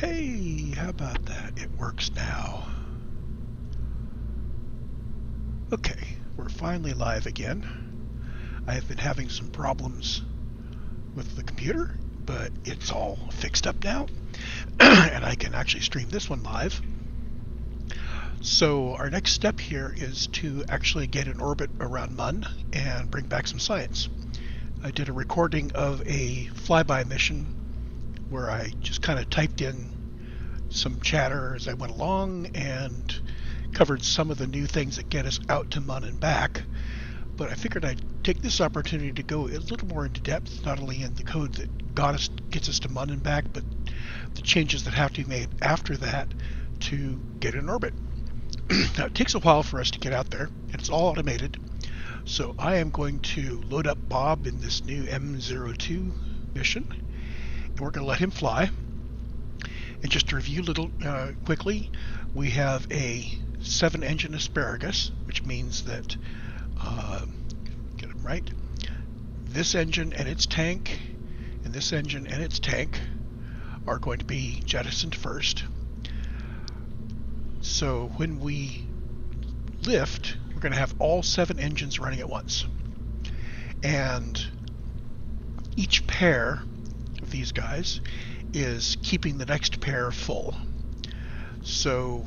Hey, how about that? It works now. Okay, we're finally live again. I have been having some problems with the computer, but it's all fixed up now, and I can actually stream this one live. So our next step here is to actually get in orbit around Mun and bring back some science. I did a recording of a flyby mission where I just kind of typed in some chatter as I went along and covered some of the new things that get us out to Mun and back. But I figured I'd take this opportunity to go a little more into depth, not only in the code that gets us to Mun and back, but the changes that have to be made after that to get in orbit. Now, it takes a while for us to get out there, and it's all automated. So I am going to load up Bob in this new M02 mission, and we're going to let him fly. And just to review a little quickly, we have a 7-engine asparagus, which means that, get them right, this engine and its tank, and this engine and its tank are going to be jettisoned first. So when we lift, we're going to have all 7 engines running at once. And each pair of these guys is keeping the next pair full. So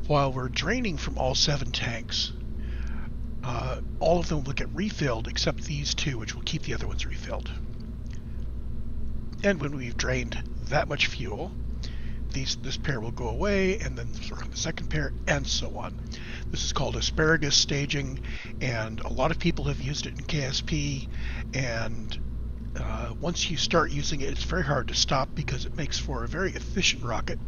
while we're draining from all 7 tanks, all of them will get refilled except these 2, which will keep the other ones refilled. And when we've drained that much fuel, this pair will go away, and then the second pair, and so on. This is called asparagus staging, and a lot of people have used it in KSP, and once you start using it, it's very hard to stop because it makes for a very efficient rocket.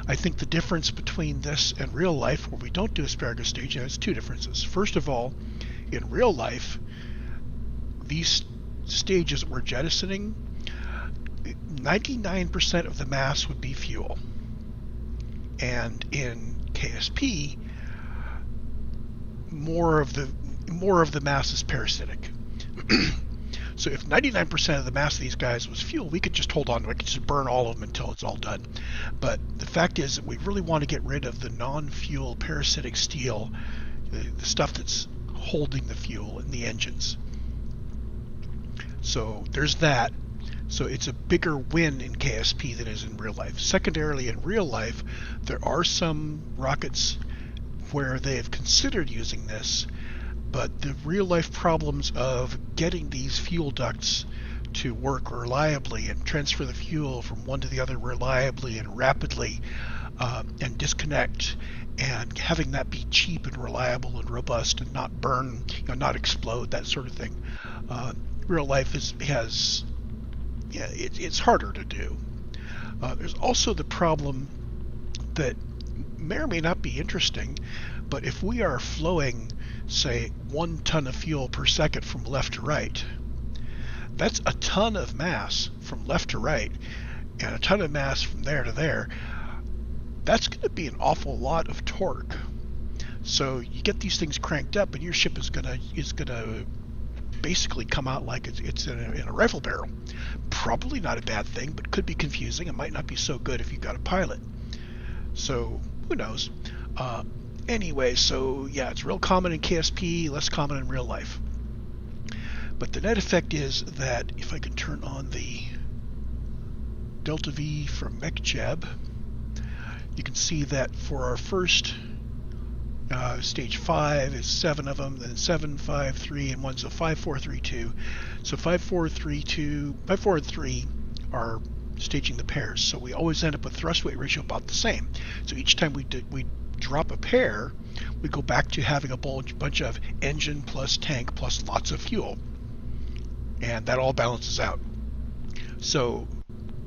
I think the difference between this and real life, where we don't do asparagus staging, has 2 differences. First of all, in real life, these stages that we're jettisoning, 99% of the mass would be fuel. And in KSP, more of the mass is parasitic. So if 99% of the mass of these guys was fuel, we could just hold on to it. We could just burn all of them until it's all done. But the fact is that we really want to get rid of the non-fuel parasitic steel, the stuff that's holding the fuel in the engines. So there's that. So it's a bigger win in KSP than it is in real life. Secondarily, in real life, there are some rockets where they have considered using this, but the real life problems of getting these fuel ducts to work reliably and transfer the fuel from one to the other reliably and rapidly, and disconnect, and having that be cheap and reliable and robust and not burn, not explode, that sort of thing. Real life it's harder to do. There's also the problem that may or may not be interesting, but if we are flowing, say, 1 ton of fuel per second from left to right, that's a ton of mass from left to right, and a ton of mass from there to there. That's going to be an awful lot of torque. So you get these things cranked up, and your ship is gonna basically come out like it's in a rifle barrel. Probably not a bad thing, but could be confusing. It might not be so good if you've got a pilot. So who knows? Anyway, so yeah, it's real common in KSP, less common in real life. But the net effect is that if I can turn on the Delta V from MechJeb, you can see that for our first stage 5 is 7 of them, then 7, 5, 3, and 1, so 5, 4, 3, 2. So 5, 4, 3, 2, 5, 4, and 3 are staging the pairs. So we always end up with thrust weight ratio about the same. So each time we drop a pair, we go back to having a bunch of engine plus tank plus lots of fuel. And that all balances out. So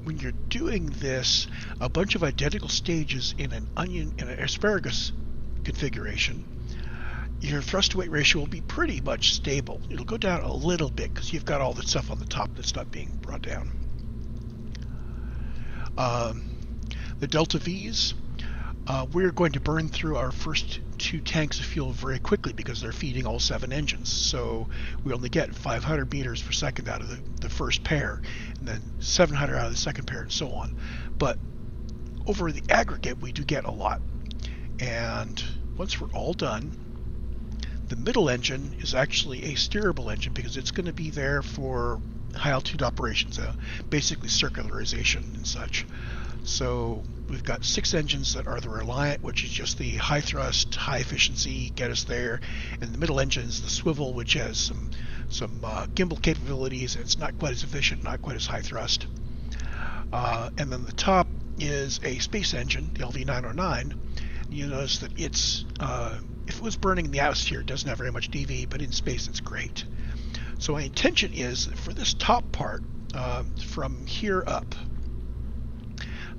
when you're doing this, a bunch of identical stages in an asparagus configuration, your thrust weight ratio will be pretty much stable. It'll go down a little bit because you've got all the stuff on the top that's not being brought down. The Delta V's we're going to burn through our first 2 tanks of fuel very quickly because they're feeding all 7 engines. So we only get 500 meters per second out of the first pair, and then 700 out of the second pair, and so on. But over the aggregate, we do get a lot. And once we're all done, the middle engine is actually a steerable engine because it's going to be there for high altitude operations, basically circularization and such. So we've got 6 engines that are the Reliant, which is just the high thrust, high efficiency, get us there. And the middle engine is the Swivel, which has some gimbal capabilities. It's not quite as efficient, not quite as high thrust. And then the top is a space engine, the LV909. You notice that it's, if it was burning in the atmosphere, it doesn't have very much DV, but in space it's great. So my intention is that for this top part, from here up,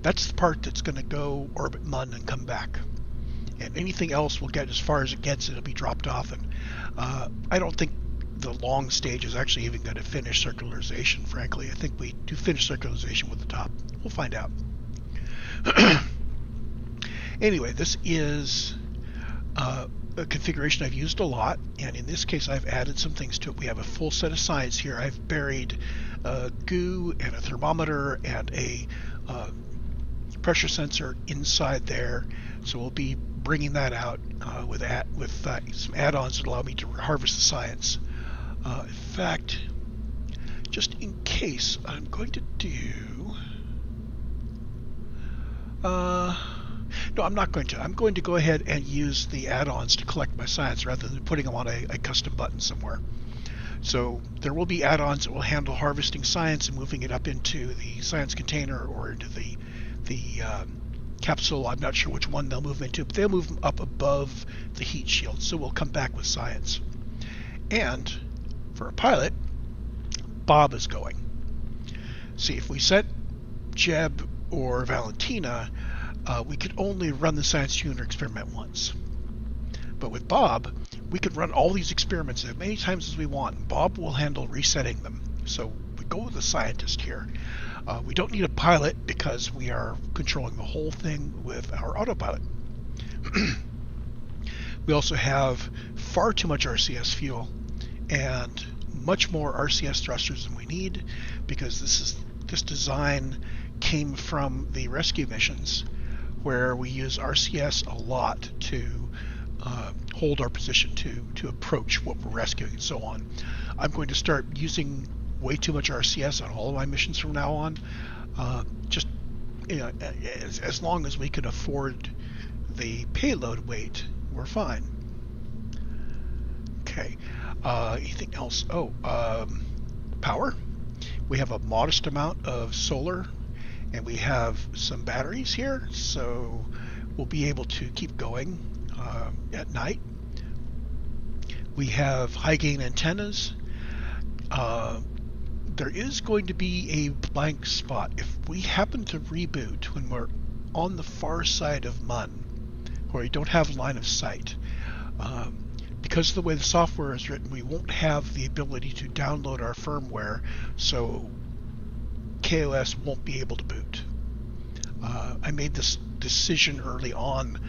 that's the part that's going to go orbit MUN and come back. And anything else will get as far as it gets, it'll be dropped off. And I don't think the long stage is actually even going to finish circularization, frankly. I think we do finish circularization with the top. We'll find out. Anyway, this is a configuration I've used a lot, and in this case I've added some things to it. We have a full set of science here. I've buried a goo and a thermometer and a pressure sensor inside there, so we'll be bringing that out with some add-ons that allow me to harvest the science. In fact, just in case, I'm going to do... no, I'm not going to. I'm going to go ahead and use the add-ons to collect my science rather than putting them on a custom button somewhere. So there will be add-ons that will handle harvesting science and moving it up into the science container or into the capsule. I'm not sure which one they'll move into, but they'll move them up above the heat shield, so we'll come back with science. And for a pilot, Bob is going. See, if we set Jeb or Valentina, we could only run the science tuner experiment once. But with Bob, we could run all these experiments as many times as we want. Bob will handle resetting them. So we go with a scientist here. We don't need a pilot because we are controlling the whole thing with our autopilot. We also have far too much RCS fuel and much more RCS thrusters than we need because this design came from the rescue missions where we use RCS a lot to hold our position, to approach what we're rescuing and so on. I'm going to start using way too much RCS on all of my missions from now on. Just as long as we can afford the payload weight, we're fine. Okay. Anything else? Power. We have a modest amount of solar, and we have some batteries here, so we'll be able to keep going at night. We have high gain antennas. There is going to be a blank spot. If we happen to reboot when we're on the far side of MUN, where we don't have line of sight, because of the way the software is written, we won't have the ability to download our firmware, so KOS won't be able to boot. I made this decision early on.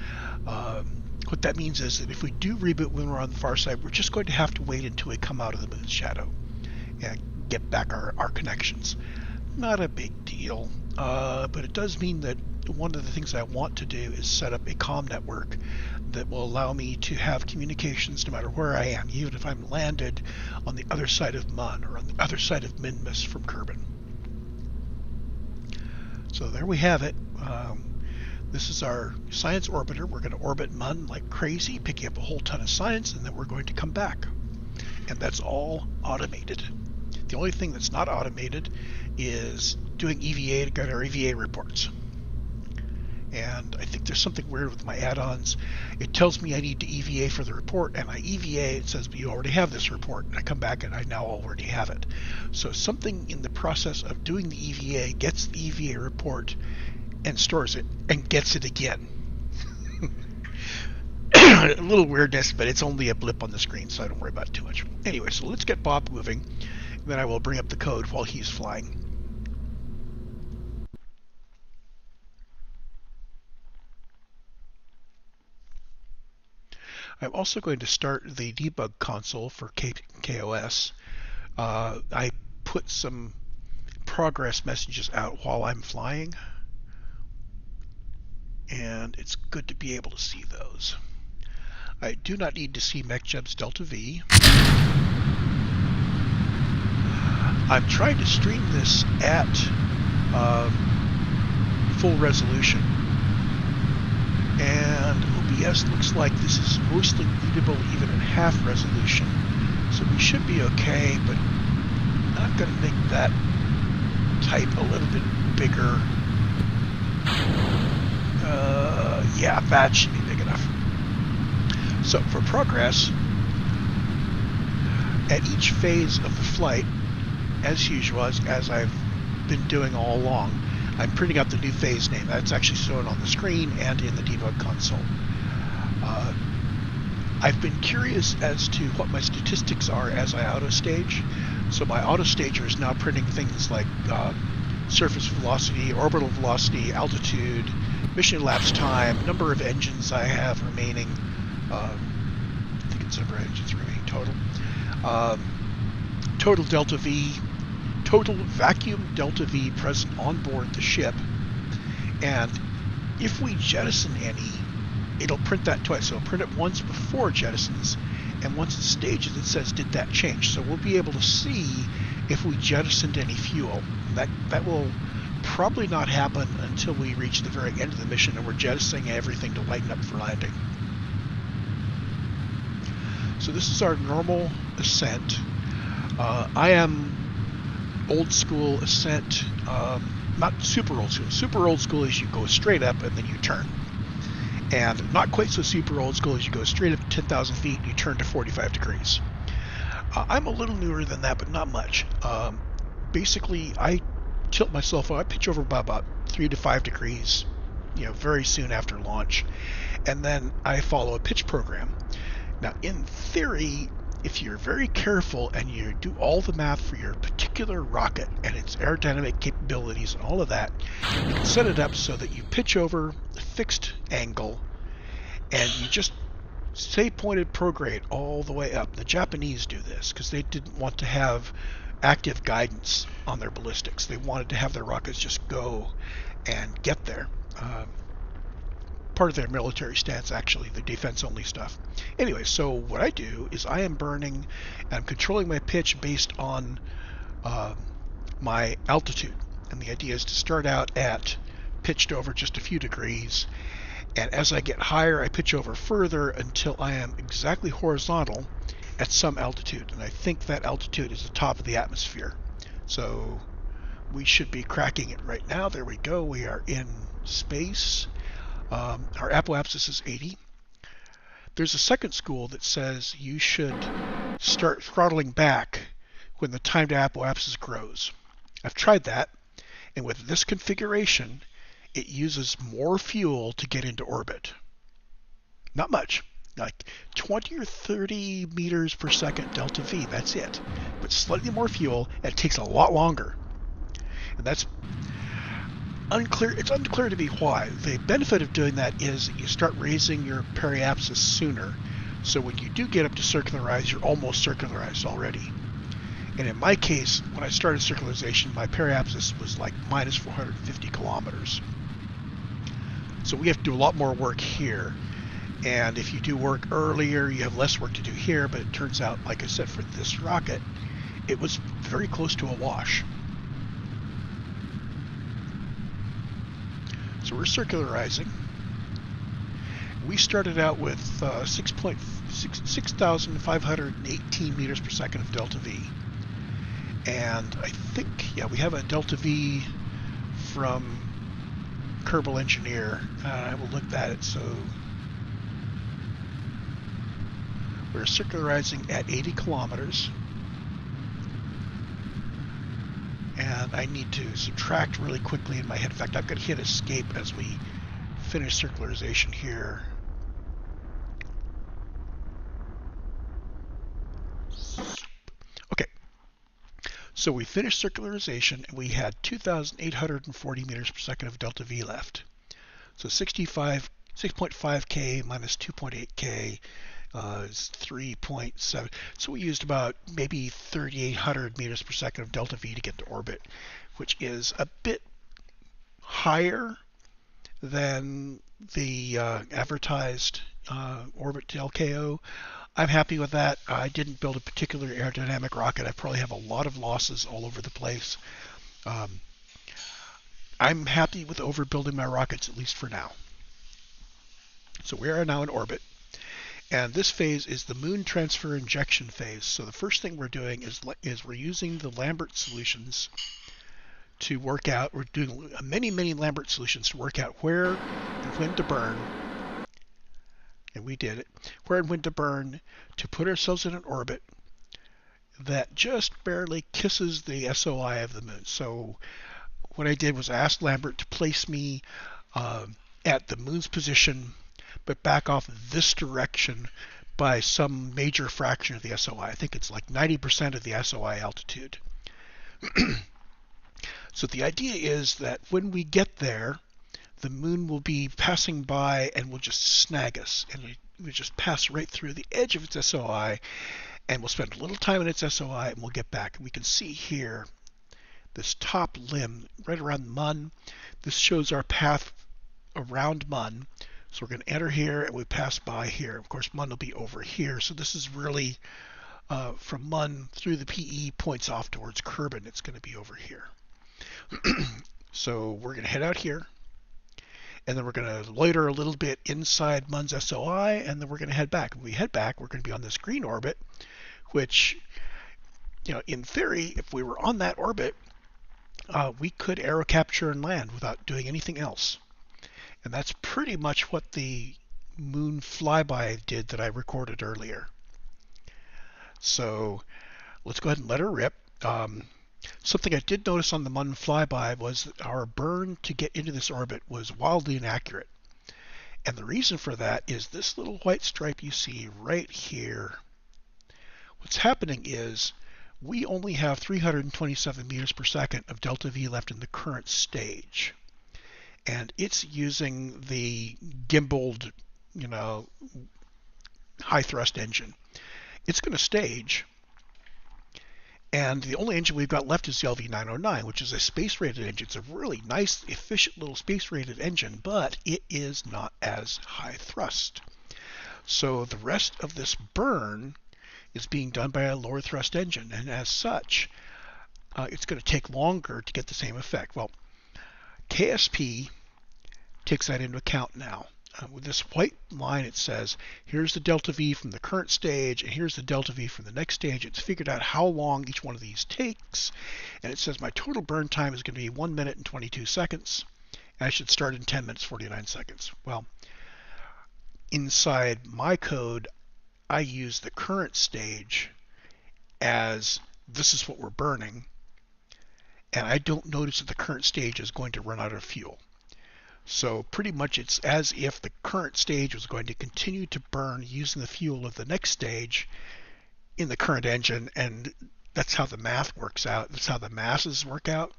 What that means is that if we do reboot when we're on the far side, we're just going to have to wait until we come out of the moon's shadow and get back our connections. Not a big deal, but it does mean that one of the things I want to do is set up a comm network that will allow me to have communications no matter where I am, even if I'm landed on the other side of MUN or on the other side of Minmus from Kerbin. So there we have it. This is our science orbiter. We're going to orbit MUN like crazy, picking up a whole ton of science, and then we're going to come back. And that's all automated. The only thing that's not automated is doing EVA to get our EVA reports. And I think there's something weird with my add-ons. It tells me I need to EVA for the report, and I EVA, it says, but you already have this report. And I come back and I now already have it. So something in the process of doing the EVA gets the EVA report and stores it and gets it again. A little weirdness, but it's only a blip on the screen, so I don't worry about it too much. Anyway, so let's get Bob moving, and then I will bring up the code while he's flying. I'm also going to start the debug console for KOS. I put some progress messages out while I'm flying, and it's good to be able to see those. I do not need to see MechJeb's Delta V. I'm trying to stream this at full resolution, and OBS looks like this is mostly readable even in half resolution, so we should be okay, but I'm going to make that type a little bit bigger. Yeah, that should be big enough. So for progress, at each phase of the flight, as usual, as I've been doing all along, I'm printing out the new phase name. That's actually shown on the screen and in the debug console. I've been curious as to what my statistics are as I auto-stage. So my auto-stager is now printing things like surface velocity, orbital velocity, altitude, mission elapsed time, number of engines I have remaining. I think it's number of engines remaining total. Total delta V, total vacuum delta V present on board the ship. And if we jettison any, it'll print that twice. So it'll print it once before jettisons, and once it stages, it says, did that change? So we'll be able to see if we jettisoned any fuel. That will probably not happen until we reach the very end of the mission and we're jettisoning everything to lighten up for landing. So this is our normal ascent. I am old school ascent, not super old school. Super old school is you go straight up and then you turn. And not quite so super old school as you go straight up to 10,000 feet and you turn to 45 degrees. I'm a little newer than that, but not much. Basically, I tilt myself, I pitch over by about 3 to 5 degrees, very soon after launch. And then I follow a pitch program. Now, in theory, if you're very careful and you do all the math for your particular rocket and its aerodynamic capabilities and all of that, you can set it up so that you pitch over a fixed angle and you just stay pointed prograde all the way up. The Japanese do this because they didn't want to have active guidance on their ballistics. They wanted to have their rockets just go and get there. Part of their military stance, actually, the defense-only stuff. Anyway, so what I do is I am burning, and I'm controlling my pitch based on my altitude. And the idea is to start out at pitched over just a few degrees, and as I get higher, I pitch over further until I am exactly horizontal at some altitude. And I think that altitude is the top of the atmosphere. So we should be cracking it right now. There we go. We are in space. Our apoapsis is 80. There's a second school that says you should start throttling back when the time to apoapsis grows. I've tried that, and with this configuration, it uses more fuel to get into orbit. Not much, like 20 or 30 meters per second delta V, that's it. But slightly more fuel, and it takes a lot longer. And that's unclear. It's unclear to me why. The benefit of doing that is that you start raising your periapsis sooner. So when you do get up to circularize, you're almost circularized already. And in my case, when I started circularization, my periapsis was like minus 450 kilometers. So we have to do a lot more work here. And if you do work earlier, you have less work to do here. But it turns out, like I said, for this rocket, it was very close to a wash. So we're circularizing. We started out with 6,518 meters per second of delta V. And I think, we have a delta V from Kerbal Engineer. I will look at it. So we're circularizing at 80 kilometers. And I need to subtract really quickly in my head. In fact, I'm going to hit escape as we finish circularization here. Okay, so we finished circularization and we had 2,840 meters per second of delta V left. So 6.5K minus 2.8K, is 3.7. So we used about maybe 3,800 meters per second of delta V to get to orbit, which is a bit higher than the advertised orbit to LKO. I'm happy with that. I didn't build a particular aerodynamic rocket. I probably have a lot of losses all over the place. I'm happy with overbuilding my rockets, at least for now. So we are now in orbit. And this phase is the moon transfer injection phase. So the first thing we're doing is we're using the Lambert solutions to work out. We're doing many Lambert solutions to work out where and when to burn. And we did it. Where and when to burn to put ourselves in an orbit that just barely kisses the SOI of the moon. So what I did was I asked Lambert to place me at the moon's position, but back off this direction by some major fraction of the SOI. I think it's like 90% of the SOI altitude. So the idea is that when we get there, the moon will be passing by and will just snag us. And we just pass right through the edge of its SOI, and we'll spend a little time in its SOI, and we'll get back. And we can see here this top limb right around Mun. This shows our path around Mun. So we're going to enter here, and we pass by here. Of course, Mun will be over here. So this is really from Mun through the PE points off towards Kerbin. It's going to be over here. So we're going to head out here, and then we're going to loiter a little bit inside Mun's SOI, and then we're going to head back. When we head back, we're going to be on this green orbit, which, in theory, if we were on that orbit, we could aero capture and land without doing anything else. And that's pretty much what the moon flyby did that I recorded earlier. So let's go ahead and let her rip. Something I did notice on the Mun flyby was that our burn to get into this orbit was wildly inaccurate. And the reason for that is this little white stripe you see right here. What's happening is we only have 327 meters per second of delta V left in the current stage. And it's using the gimbaled, high thrust engine. It's going to stage. And the only engine we've got left is the LV909, which is a space-rated engine. It's a really nice, efficient little space-rated engine, but it is not as high thrust. So the rest of this burn is being done by a lower thrust engine, and as such, it's going to take longer to get the same effect. Well, KSP takes that into account now. With this white line, it says, here's the delta V from the current stage, and here's the delta V from the next stage. It's figured out how long each one of these takes, and it says my total burn time is going to be 1 minute and 22 seconds, and I should start in 10 minutes 49 seconds. Well, inside my code, I use the current stage as this is what we're burning, and I don't notice that the current stage is going to run out of fuel. So pretty much it's as if the current stage was going to continue to burn using the fuel of the next stage in the current engine, and that's how the math works out. That's how the masses work out.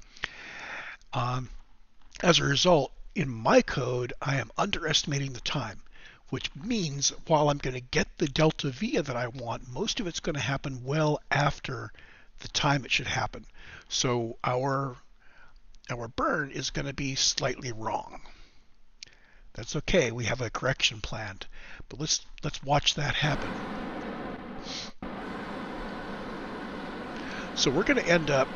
As a result, in my code, I am underestimating the time, which means while I'm going to get the delta V that I want, most of it's going to happen well after the time it should happen. So our burn is going to be slightly wrong. That's okay, we have a correction planned, but let's watch that happen. So we're going to end up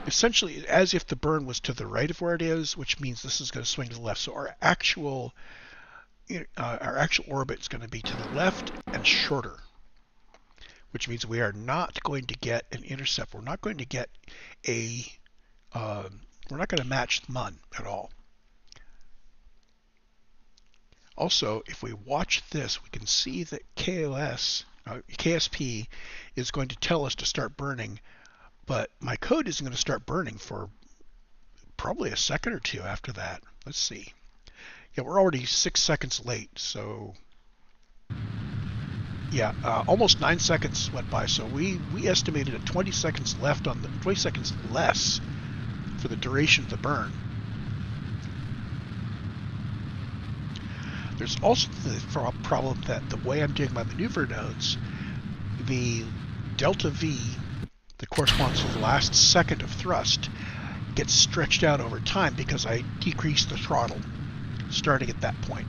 essentially as if the burn was to the right of where it is, which means this is going to swing to the left. So our actual orbit is going to be to the left and shorter, which means we are not going to get an intercept. We're not going to get we're not going to match Mun at all. Also, if we watch this, we can see that KSP is going to tell us to start burning, but my code isn't going to start burning for probably a second or two after that. Let's see. Yeah, we're already 6 seconds late, so yeah, almost 9 seconds went by. So we estimated at 20 seconds left on the 20 seconds less for the duration of the burn. There's also the problem that the way I'm doing my maneuver nodes, the delta V that corresponds to the last second of thrust gets stretched out over time because I decrease the throttle starting at that point.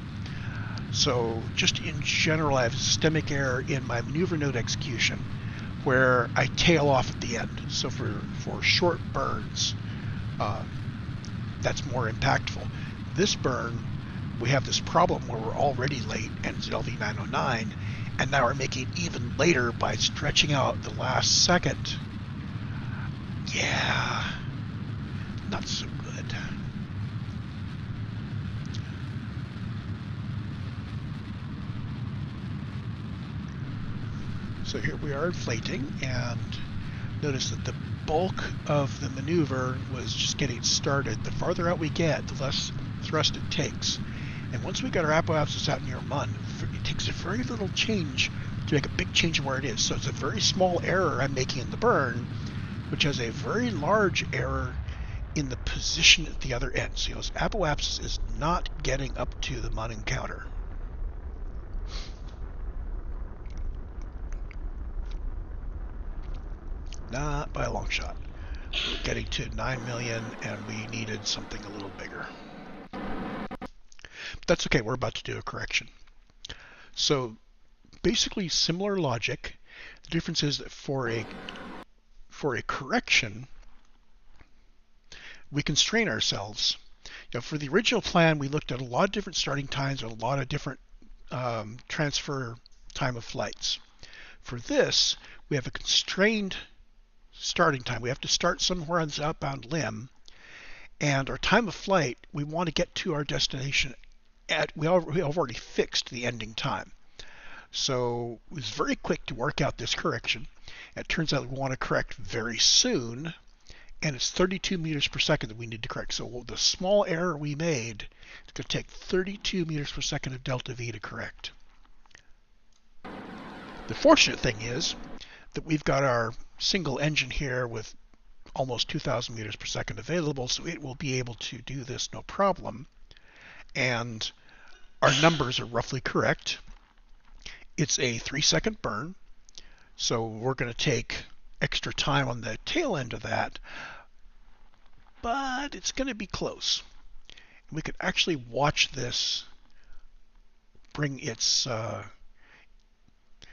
So just in general, I have systemic error in my maneuver node execution where I tail off at the end. So for short burns, that's more impactful. This burn, we have this problem where we're already late and it's LV909, and now we're making it even later by stretching out the last second. Yeah, not so good. So here we are inflating, and notice that the bulk of the maneuver was just getting started. The farther out we get, the less thrust it takes. And once we got our apoapsis out near Mun, it takes a very little change to make a big change in where it is. So it's a very small error I'm making in the burn, which has a very large error in the position at the other end. So this apoapsis is not getting up to the Mun encounter. Not by a long shot. We're getting to 9 million, and we needed something a little bigger. But that's okay, we're about to do a correction. So basically similar logic. The difference is that for a correction, we constrain ourselves. For the original plan, we looked at a lot of different starting times and a lot of different transfer time of flights. For this, we have a constrained starting time. We have to start somewhere on the outbound limb, and our time of flight, we want to get to our destination at, we have already fixed the ending time. So it was very quick to work out this correction. It turns out we want to correct very soon, and it's 32 meters per second that we need to correct. So the small error we made, it's going to take 32 meters per second of delta V to correct. The fortunate thing is that we've got our single engine here with almost 2,000 meters per second available, so it will be able to do this no problem. And our numbers are roughly correct. It's a 3-second burn, so we're going to take extra time on the tail end of that, but it's going to be close. And we could actually watch this bring its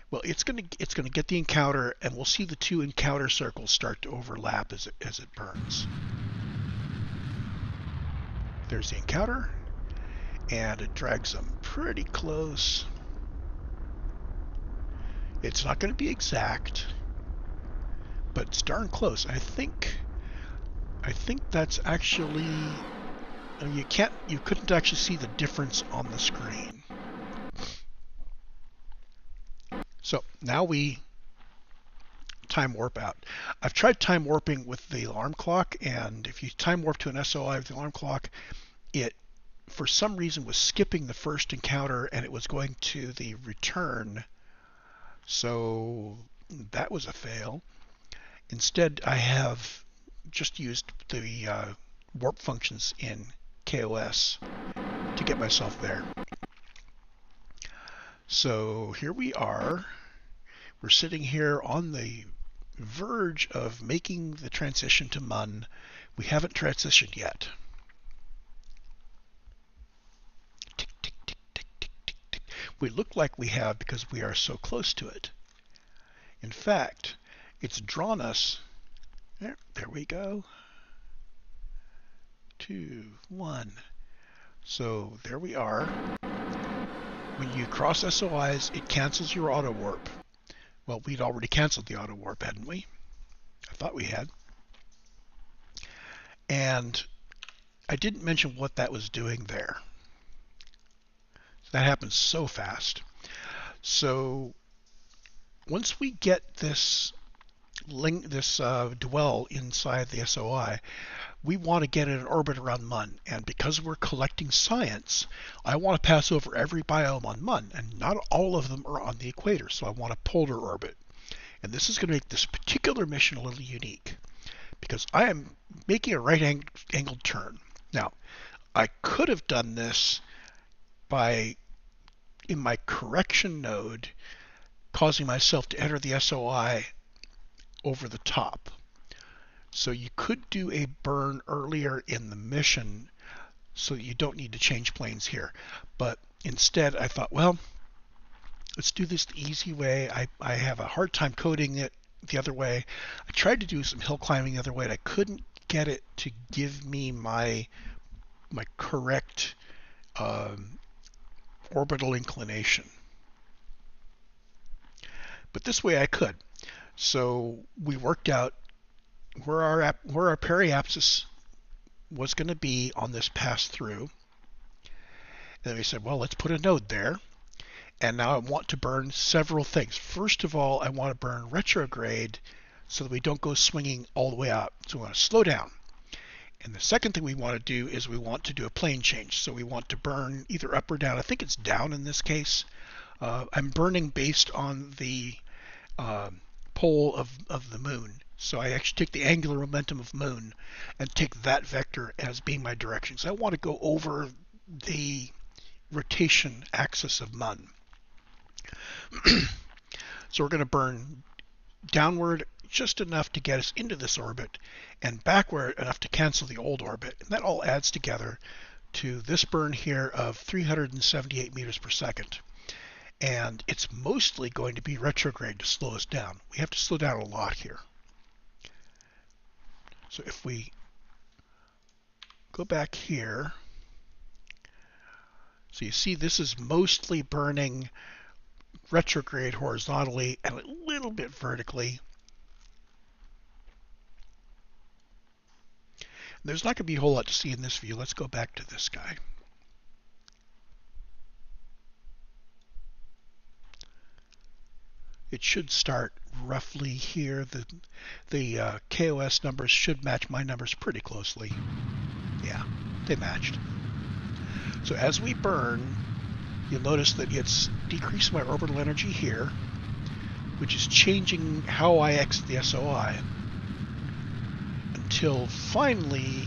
well, it's going to get the encounter, and we'll see the two encounter circles start to overlap as it burns. There's the encounter, and it drags them pretty close. It's not going to be exact, but it's darn close. I think that's actually, you couldn't actually see the difference on the screen. So now we time warp out. I've tried time warping with the alarm clock, and if you time warp to an SOI with the alarm clock, it for some reason was skipping the first encounter and it was going to the return. So that was a fail. Instead, I have just used the warp functions in KOS to get myself there. So here we are. We're sitting here on the verge of making the transition to Mun. We haven't transitioned yet. Tick, tick, tick, tick, tick, tick, tick. We look like we have because we are so close to it. In fact, it's drawn us. There we go. 2, 1. So there we are. When you cross SOIs, it cancels your auto warp. Well, we'd already canceled the auto warp, hadn't we? I thought we had. And I didn't mention what that was doing there. That happens so fast. So once we get this dwell inside the SOI, we want to get in an orbit around Mun, and because we're collecting science, I want to pass over every biome on Mun, and not all of them are on the equator, so I want a polar orbit. And this is going to make this particular mission a little unique, because I am making a right-angled turn. Now, I could have done this by in my correction node, causing myself to enter the SOI over the top. So you could do a burn earlier in the mission so that you don't need to change planes here. But instead I thought, well, let's do this the easy way. I have a hard time coding it the other way. I tried to do some hill climbing the other way, and I couldn't get it to give me my correct orbital inclination. But this way I could. So we worked out where our periapsis was going to be on this pass through. And then we said, well, let's put a node there. And now I want to burn several things. First of all, I want to burn retrograde so that we don't go swinging all the way up. So we want to slow down. And the second thing we want to do is we want to do a plane change. So we want to burn either up or down. I think it's down in this case. I'm burning based on the pole of the moon. So I actually take the angular momentum of moon and take that vector as being my direction. So I want to go over the rotation axis of Mun. So we're going to burn downward just enough to get us into this orbit and backward enough to cancel the old orbit. And that all adds together to this burn here of 378 meters per second. And it's mostly going to be retrograde to slow us down. We have to slow down a lot here. So if we go back here, so you see this is mostly burning retrograde horizontally and a little bit vertically. There's not going to be a whole lot to see in this view. Let's go back to this guy. It should start roughly here. The KOS numbers should match my numbers pretty closely. Yeah, they matched. So as we burn, you'll notice that it's decreasing my orbital energy here, which is changing how I exit the SOI, until finally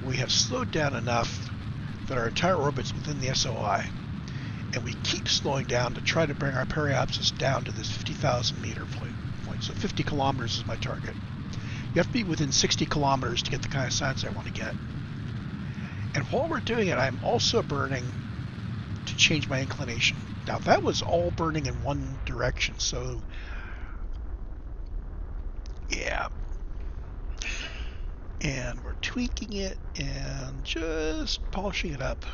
we have slowed down enough that our entire orbit's within the SOI, and we keep slowing down to try to bring our periapsis down to this 50,000 meter point. So 50 kilometers is my target. You have to be within 60 kilometers to get the kind of science I want to get. And while we're doing it, I'm also burning to change my inclination. Now that was all burning in one direction, so yeah. And we're tweaking it and just polishing it up.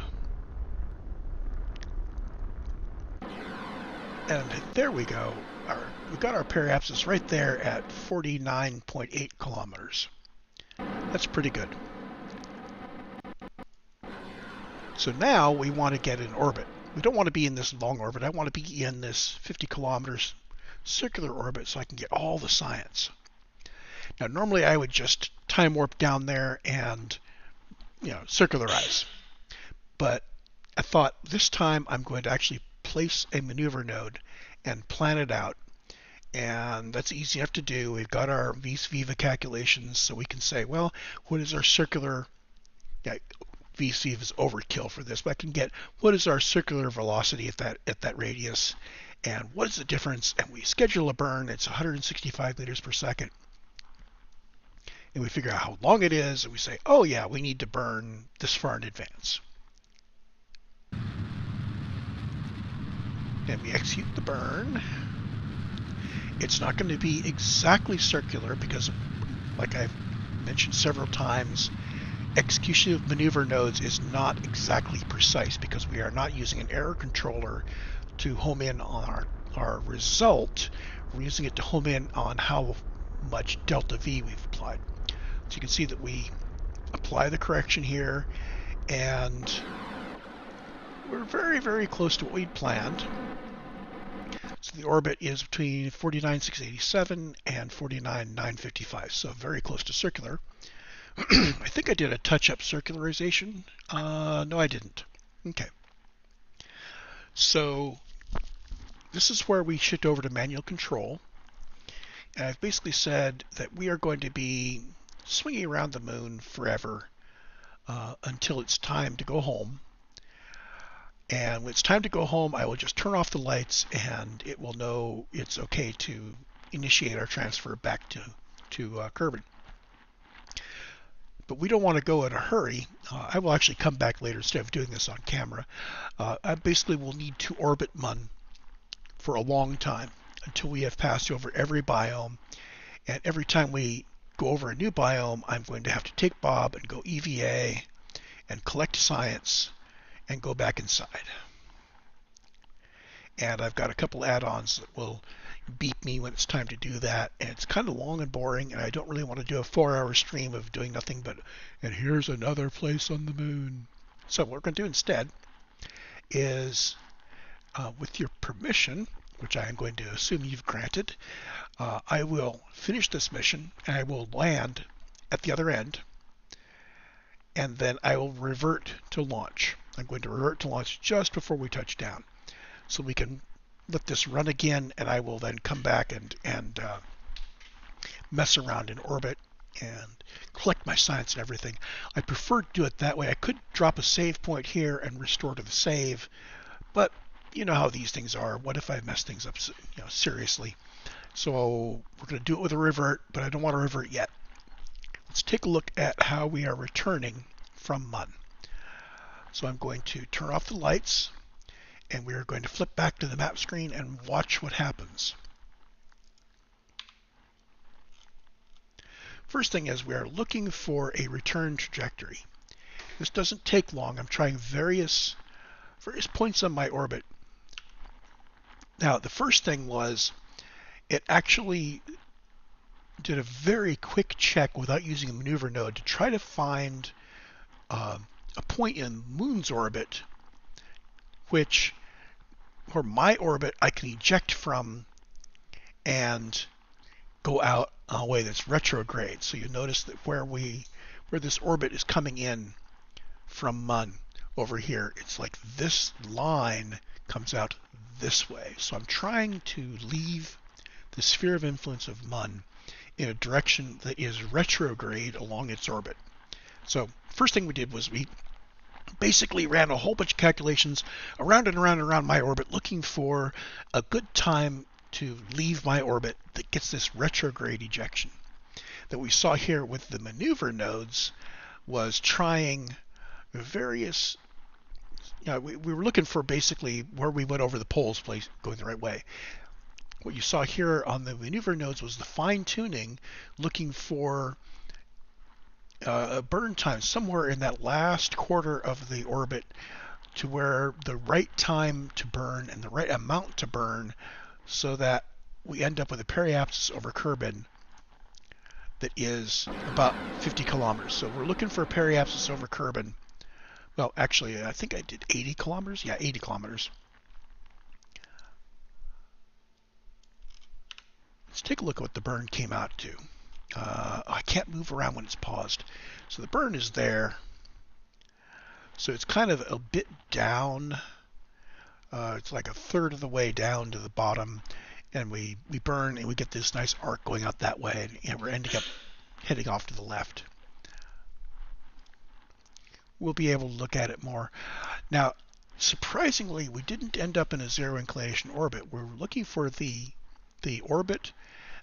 And there we go. We've got our periapsis right there at 49.8 kilometers. That's pretty good. So now we want to get in orbit. We don't want to be in this long orbit. I want to be in this 50 kilometers circular orbit so I can get all the science. Now normally I would just time warp down there and, circularize. But I thought this time I'm going to actually place a maneuver node and plan it out. And that's easy enough to do. We've got our vis-viva calculations, so we can say, well, what is our circular, vis-viva is overkill for this, but I can get what is our circular velocity at that radius, and what is the difference, and we schedule a burn. It's 165 meters per second. And we figure out how long it is, and we say, oh yeah, we need to burn this far in advance. And we execute the burn. It's not going to be exactly circular because, like I've mentioned several times, execution of maneuver nodes is not exactly precise because we are not using an error controller to home in on our result. We're using it to home in on how much delta V we've applied. So you can see that we apply the correction here, and we're very, very close to what we'd planned. So the orbit is between 49,687 and 49,955, so very close to circular. I think I did a touch-up circularization. No, I didn't. Okay. So this is where we shift over to manual control. And I've basically said that we are going to be swinging around the moon forever until it's time to go home. And when it's time to go home, I will just turn off the lights and it will know it's okay to initiate our transfer back to Kerbin. But we don't want to go in a hurry. I will actually come back later instead of doing this on camera. I basically will need to orbit Mun for a long time until we have passed over every biome. And every time we go over a new biome, I'm going to have to take Bob and go EVA and collect science and go back inside. And I've got a couple add-ons that will beep me when it's time to do that, and it's kind of long and boring, and I don't really want to do a 4-hour stream of doing nothing but, and here's another place on the moon. So what we're going to do instead is, with your permission, which I am going to assume you've granted, I will finish this mission, and I will land at the other end, and then I will revert to launch. I'm going to revert to launch just before we touch down, so we can let this run again, and I will then come back and mess around in orbit and collect my science and everything. I prefer to do it that way. I could drop a save point here and restore to the save, but you know how these things are. What if I mess things up, seriously? So we're going to do it with a revert, but I don't want to revert yet. Let's take a look at how we are returning from Mun. So I'm going to turn off the lights, and we are going to flip back to the map screen and watch what happens. First thing is we are looking for a return trajectory. This doesn't take long. I'm trying various points on my orbit. Now, the first thing was it actually did a very quick check without using a maneuver node to try to find a point in Moon's orbit where my orbit I can eject from and go out a way that's retrograde. So you notice that where this orbit is coming in from Mun over here, it's like this line comes out this way. So I'm trying to leave the sphere of influence of Mun in a direction that is retrograde along its orbit. So first thing we did was we basically ran a whole bunch of calculations around and around and around my orbit looking for a good time to leave my orbit that gets this retrograde ejection. That we saw here with the maneuver nodes was trying various, we were looking for basically where we went over the poles place going the right way. What you saw here on the maneuver nodes was the fine tuning looking for a burn time somewhere in that last quarter of the orbit to where the right time to burn and the right amount to burn so that we end up with a periapsis over Kerbin that is about 50 kilometers. So we're looking for a periapsis over Kerbin. Well, actually, I think I did 80 kilometers. Yeah, 80 kilometers. Let's take a look at what the burn came out to. I can't move around when it's paused. So the burn is there. So it's kind of a bit down. It's like a third of the way down to the bottom. And we burn and we get this nice arc going out that way. And we're ending up heading off to the left. We'll be able to look at it more. Now, surprisingly, we didn't end up in a zero inclination orbit. We're looking for the orbit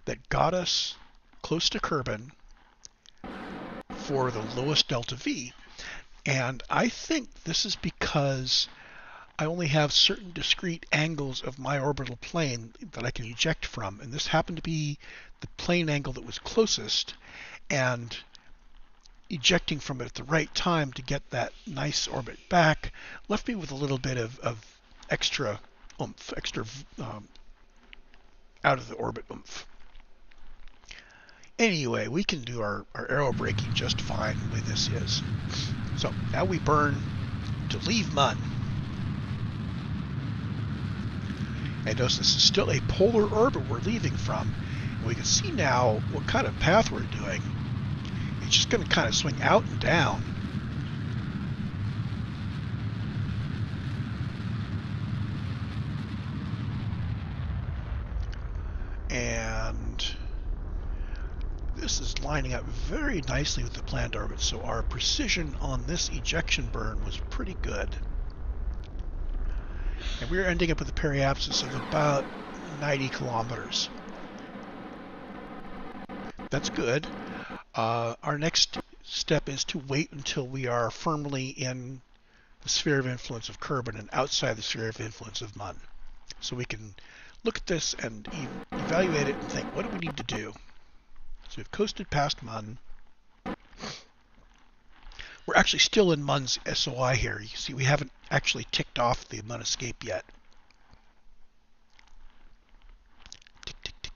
that got us close to Kerbin for the lowest delta V. And I think this is because I only have certain discrete angles of my orbital plane that I can eject from. And this happened to be the plane angle that was closest. And ejecting from it at the right time to get that nice orbit back left me with a little bit of extra oomph, out of the orbit oomph. Anyway, we can do our aero braking just fine the way this is. So now we burn to leave Mun. And notice this is still a polar orbit we're leaving from. And we can see now what kind of path we're doing. It's just going to kind of swing out and down. And this is lining up very nicely with the planned orbit, so our precision on this ejection burn was pretty good. And we're ending up with a periapsis of about 90 kilometers. That's good. Our next step is to wait until we are firmly in the sphere of influence of Kerbin and outside the sphere of influence of Mun. So we can look at this and evaluate it and think, what do we need to do? So we've coasted past Mun. We're actually still in Mun's SOI here. You see, we haven't actually ticked off the Mun escape yet. Tick, tick, tick.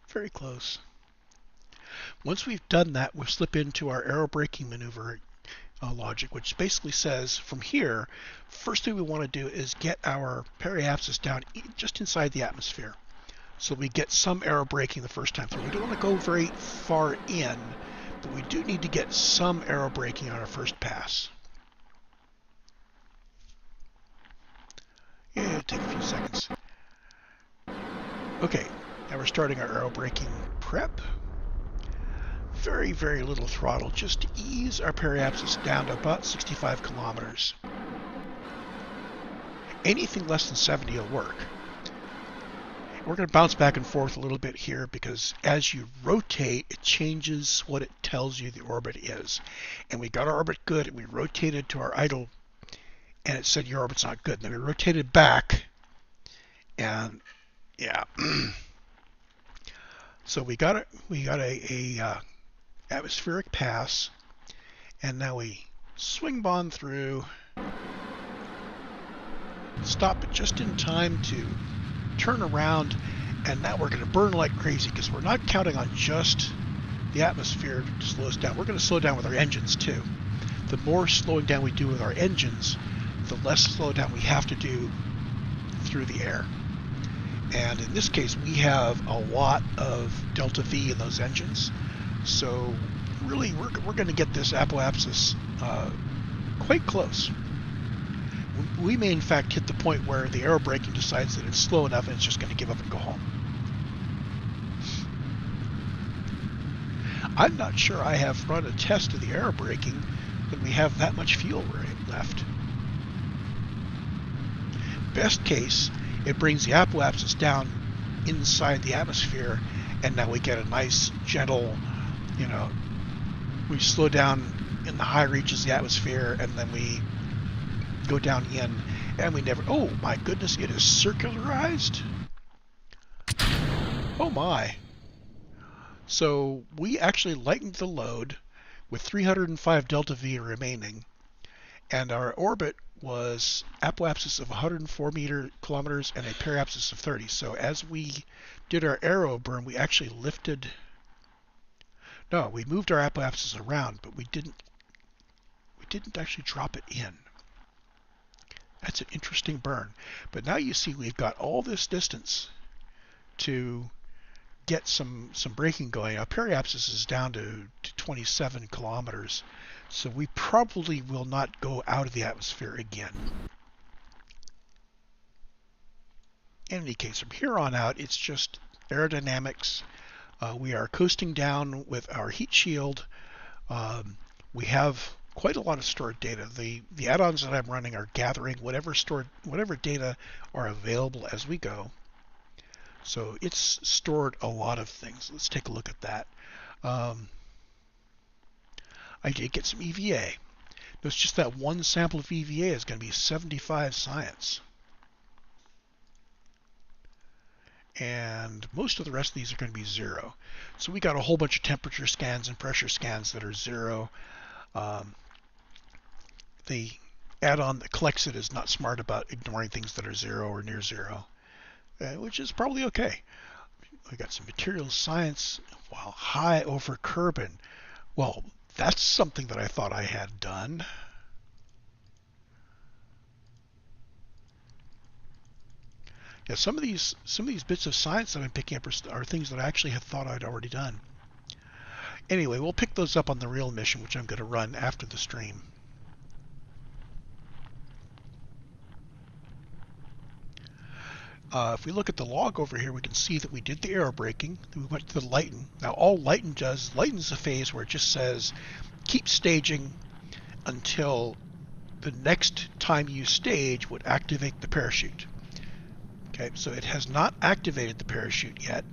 Very close. Once we've done that, we'll slip into our aerobraking maneuver logic, which basically says from here, first thing we want to do is get our periapsis down just inside the atmosphere. So we get some aerobraking the first time through. We don't want to go very far in, but we do need to get some aerobraking on our first pass. Yeah, it'll take a few seconds. Okay, now we're starting our aerobraking prep. Very, very little throttle, just to ease our periapsis down to about 65 kilometers. Anything less than 70 will work. We're going to bounce back and forth a little bit here because as you rotate, it changes what it tells you the orbit is. And we got our orbit good, and we rotated to our idle, and it said your orbit's not good. And then we rotated back, and yeah. So we got a atmospheric pass, and now we swing bond through, stop it just in time to turn around, and now we're going to burn like crazy because we're not counting on just the atmosphere to slow us down. We're going to slow down with our engines too. The more slowing down we do with our engines, the less slowdown we have to do through the air. And in this case, we have a lot of delta V in those engines. So really, we're going to get this apoapsis quite close. We may, in fact, hit the point where the aerobraking decides that it's slow enough and it's just going to give up and go home. I'm not sure I have run a test of the aerobraking when we have that much fuel left. Best case, it brings the apoapsis down inside the atmosphere, and now we get a nice, gentle, we slow down in the high reaches of the atmosphere, and then we go down in, and we never, oh my goodness, it is circularized. Oh my. So we actually lightened the load with 305 delta V remaining, and our orbit was apoapsis of 104 kilometers and a periapsis of 30. So as we did our aero burn, we actually lifted, no, we moved our apoapsis around, but we didn't actually drop it in. That's an interesting burn. But now you see we've got all this distance to get some braking going. Our periapsis is down to 27 kilometers, so we probably will not go out of the atmosphere again. In any case, from here on out, it's just aerodynamics. We are coasting down with our heat shield. We have quite a lot of stored data. The add-ons that I'm running are gathering whatever data are available as we go. So it's stored a lot of things. Let's take a look at that. I did get some EVA. Notice just that one sample of EVA is going to be 75 science. And most of the rest of these are going to be 0. So we got a whole bunch of temperature scans and pressure scans that are 0. The add-on that collects it is not smart about ignoring things that are 0 or near 0, which is probably okay. We got some materials science while high over Kerbin. Well, that's something that I thought I had done. Yeah, some of these bits of science that I'm picking up are things that I actually had thought I'd already done. Anyway, we'll pick those up on the real mission, which I'm going to run after the stream. If we look at the log over here, we can see that we did the aerobraking. We went to the lighten. Now, all lighten does, lightens a phase where it just says keep staging until the next time you stage would activate the parachute. Okay, so it has not activated the parachute yet.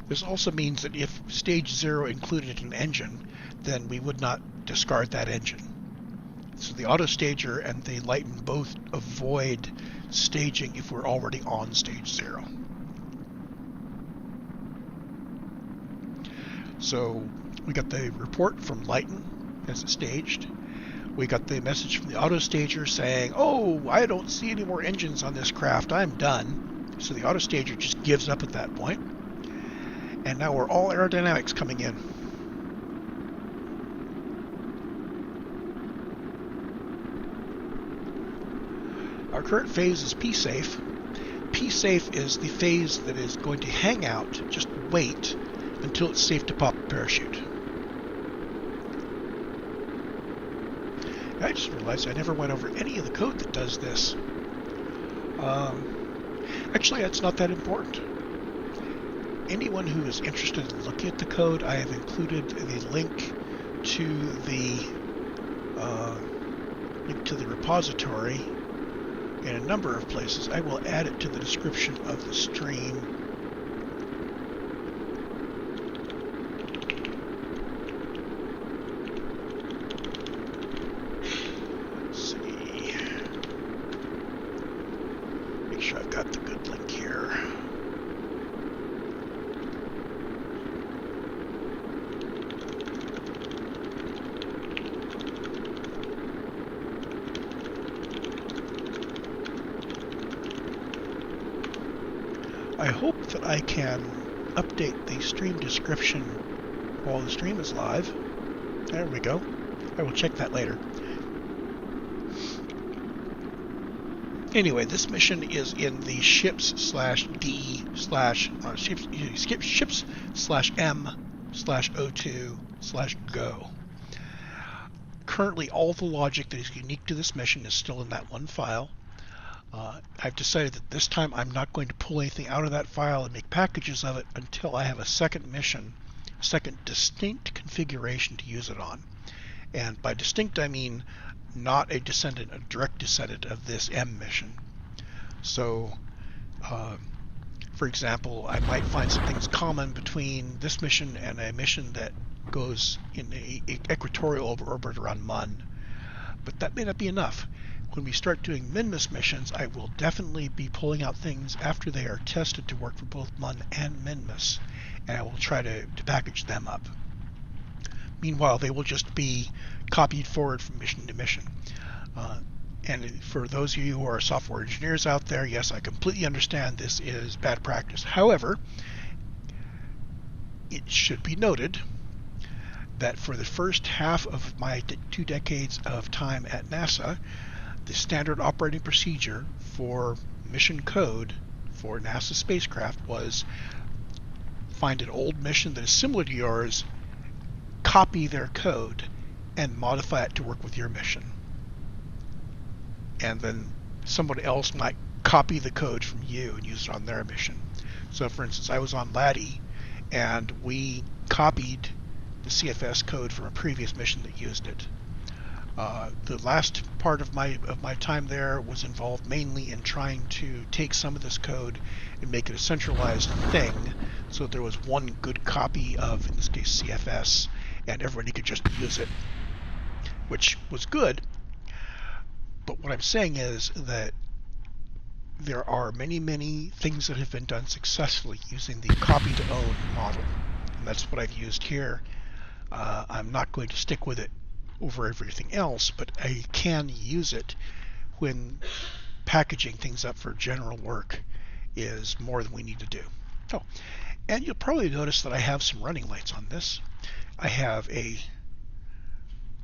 This also means that if stage 0 included an engine, then we would not discard that engine. So the auto stager and the Lighten both avoid staging if we're already on stage 0. So we got the report from Lighten as it staged. We got the message from the auto stager saying, oh, I don't see any more engines on this craft, I'm done. So the auto stager just gives up at that point. And now we're all aerodynamics coming in. Our current phase is P-safe. P-safe is the phase that is going to hang out, just wait until it's safe to pop the parachute. I just realized I never went over any of the code that does this. Actually, that's not that important. Anyone who is interested in looking at the code, I have included the link to the repository in a number of places. I will add it to the description of the stream. Let's see. Make sure I've got the good link here. I hope that I can update the stream description while the stream is live. There we go. I will check that later. Anyway, this mission is in the ships/M/O2/go. Currently, all the logic that is unique to this mission is still in that one file. I've decided that this time I'm not going to pull anything out of that file and make packages of it until I have a second mission, second distinct configuration to use it on. And by distinct, I mean not a descendant, a direct descendant of this M mission. So, for example, I might find some things common between this mission and a mission that goes in an equatorial orbit around Mun. But that may not be enough. When we start doing Minmus missions, I will definitely be pulling out things after they are tested to work for both Mun and Minmus, and I will try to package them up. Meanwhile, they will just be copied forward from mission to mission. And for those of you who are software engineers out there, yes, I completely understand this is bad practice. However, it should be noted that for the first half of my 2 decades of time at NASA, the standard operating procedure for mission code for NASA spacecraft was find an old mission that is similar to yours, copy their code, and modify it to work with your mission. And then somebody else might copy the code from you and use it on their mission. So for instance, I was on Laddie, and we copied the CFS code from a previous mission that used it. The last part of my time there was involved mainly in trying to take some of this code and make it a centralized thing, so that there was one good copy of, in this case, CFS, and everybody could just use it, which was good. But what I'm saying is that there are many, many things that have been done successfully using the copy-to-own model, and that's what I've used here. I'm not going to stick with it over everything else, but I can use it when packaging things up for general work is more than we need to do. Oh, and you'll probably notice that I have some running lights on this. I have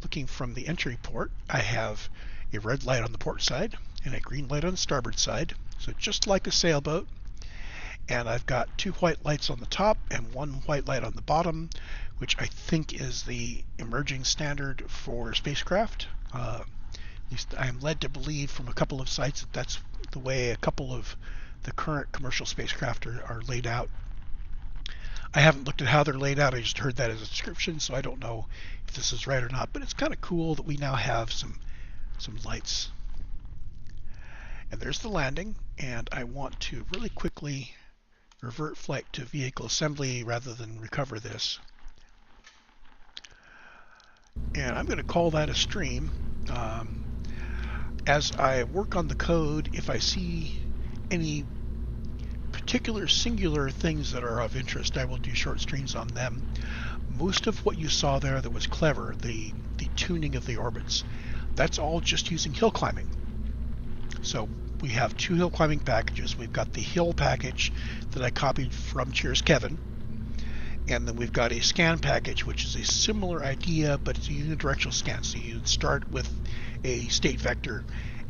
looking from the entry port, I have a red light on the port side and a green light on the starboard side, so just like a sailboat. And I've got 2 white lights on the top and 1 white light on the bottom, which I think is the emerging standard for spacecraft. At least I am led to believe from a couple of sites that that's the way a couple of the current commercial spacecraft are laid out. I haven't looked at how they're laid out. I just heard that as a description, so I don't know if this is right or not. But it's kind of cool that we now have some lights. And there's the landing, and I want to really quickly revert flight to vehicle assembly rather than recover this. And I'm going to call that a stream. As I work on the code, if I see any particular singular things that are of interest, I will do short streams on them. Most of what you saw there that was clever, the tuning of the orbits, that's all just using hill climbing. So we have two hill climbing packages. We've got the hill package that I copied from Cheers Kevin, and then we've got a scan package, which is a similar idea, but it's a unidirectional scan. So you'd start with a state vector,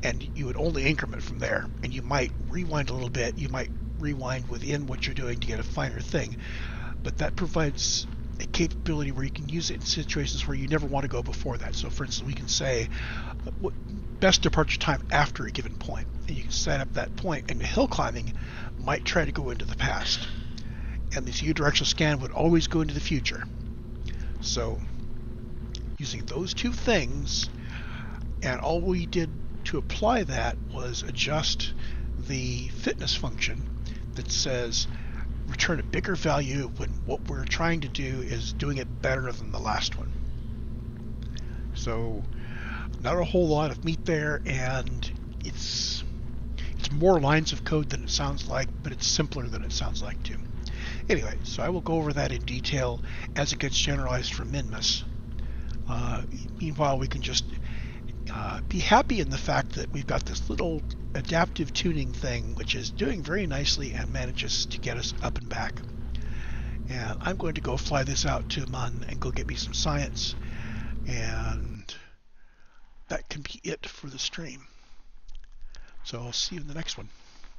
and you would only increment from there. And you might rewind a little bit. You might rewind within what you're doing to get a finer thing. But that provides a capability where you can use it in situations where you never want to go before that. So for instance, we can say best departure time after a given point. And you can set up that point, and the hill climbing might try to go into the past. And this unidirectional scan would always go into the future. So using those two things, and all we did to apply that was adjust the fitness function that says return a bigger value when what we're trying to do is doing it better than the last one. So not a whole lot of meat there, and it's more lines of code than it sounds like, but it's simpler than it sounds like too. Anyway, so I will go over that in detail as it gets generalized from Minmus. Meanwhile, we can just be happy in the fact that we've got this little adaptive tuning thing which is doing very nicely and manages to get us up and back. And I'm going to go fly this out to Mun and go get me some science, and that can be it for the stream. So I'll see you in the next one.